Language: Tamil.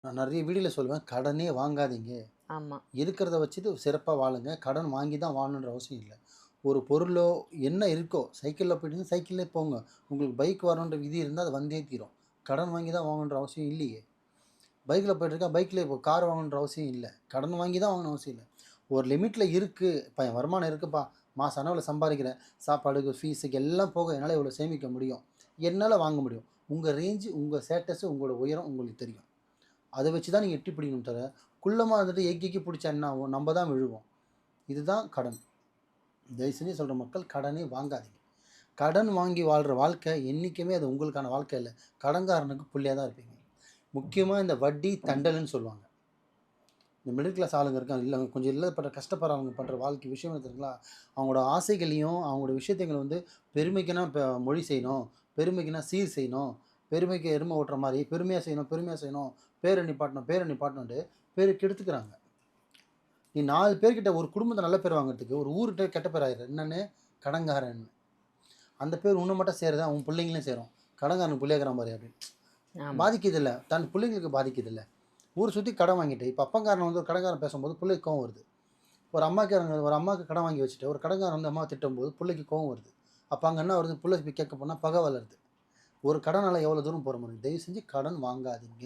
நான் நெறைய வீடியோல சொல்லுவேன், கடனே வாங்காதீங்க. ஆமா. இருக்கிறத வச்சுட்டு சிறப்பா வாழுங்க. கடன் வாங்கி தான் வாழணுன்ற அவசியம் இல்ல. ஒரு பொருளோ, என்ன இருக்கோ, சைக்கிள்ல போயிட்டீங்கன்னா சைக்கிள்லயே போங்க. உங்களுக்கு பைக் வரணுன்ற விதி இருந்தா அது வந்தே தீரும். கடன் வாங்கி தான் வாங்கணுன்ற அவசியம் இல்லையே. பைக்ல போயிட்டுருக்கேன், பைக்லயே போ. கார் வாங்கணுன்ற அவசியம் இல்ல. கடன் வாங்கி தான் வாங்கணும்னு அவசியம் இல்ல. ஒரு லிமிட்ல இருக்கு. இப்ப என் வருமானம் இருக்குப்பா. மாசம் ஆனா இவ்வளோ சம்பாரிக்கிறேன். சாப்பாடுக்கு, ஃபீஸுக்கு எல்லாம் போக என்னால இவ்வளோ சேமிக்க முடியும். என்னால வாங்க முடியும். உங்க ரேஞ்ச், உங்க ஸ்டேட்டஸ், உங்களோட உயரம் உங்களுக்கு தெரியும். அத வச்சு தான் நீங்க எட்டி பிடிக்கணுமே தவிர, குள்ளமா இருந்துட்டு எக்கி எக்கி பிடிச்சா என்ன ஆகும்? நம்ம தான் விழுவோம். இதுதான் கடன். தயவு செஞ்சு சொல்றேன் மக்கள், கடனே வாங்காதீங்க. கடன் வாங்கி வாழ்ற வாழ்க்கை என்னைக்குமே அது உங்களுக்கான வாழ்க்கை இல்ல. கடன்காரனுக்கு புள்ளியா தான் இருப்பீங்க. முக்கியமா இந்த வட்டி, தண்டல்ன்னு சொல்லுவாங்க. இந்த மிடில் கிளாஸ் ஆளுங்க இருக்காங்க இல்ல கொஞ்சம் இல்லப்பட்ட கஷ்டப்படுறவங்க பண்ற வாழ்க்கை விஷயம் என்ன தெரியுங்களா? அவங்களோட ஆசைகளையும், அவங்களோட விஷயத்தைங்கள வந்து பெருமைக்குன்னா மொழி செய்யணும், பெருமைக்குன்னா சீர் செய்யணும், பெருமைக்கு எரும ஓட்டுற மாரி பெருமையா செய்யணும், பெருமையா செய்யணும், பேர நிப்பாட்டணும், பேர நிப்பாட்டணுன்ட்டு பேர கெடுத்துக்கிறாங்க. நீ 4 பேர்கிட்ட ஒரு குடும்பத்த நல்ல பேர் வாங்குறதுக்கு, ஒரு ஊர்ட்ட கெட்ட பேர் ஆயிடுற. என்னன்னு? கடன்காரன்னு. அந்த பேர் உன்ன மட்டும் சேருதா? உன் புள்ளைங்களையும் சேரும். கடன்காரனுக்கு புள்ளையா இருக்கிறான் பாரு அப்படின்னு. ஆமா. பாதிக்குதுல்ல. தன் புள்ளைங்களுக்கு பாதிக்குதுல்ல. ஊர சுத்தி கடன் வாங்கிட்டு, இப்ப அப்பங்காரன் வந்து ஒரு கடன்காரன் பேசும்போது புள்ளைக்கு கோவம் வருது. ஒரு அம்மாவுக்கு கடன் வாங்கி வச்சுட்டு, ஒரு கடன்காரன் வந்து அம்மாவ திட்டும்போது புள்ளைக்கு கோவம் வருது. அப்ப அங்க என்ன வருது? புள்ள போய் கேட்க போனா பகை வளருது. ஒரு கடனால எவ்வளோ தூரம் போற முடியும்? தயவு செஞ்சு கடன் வாங்காதீங்க.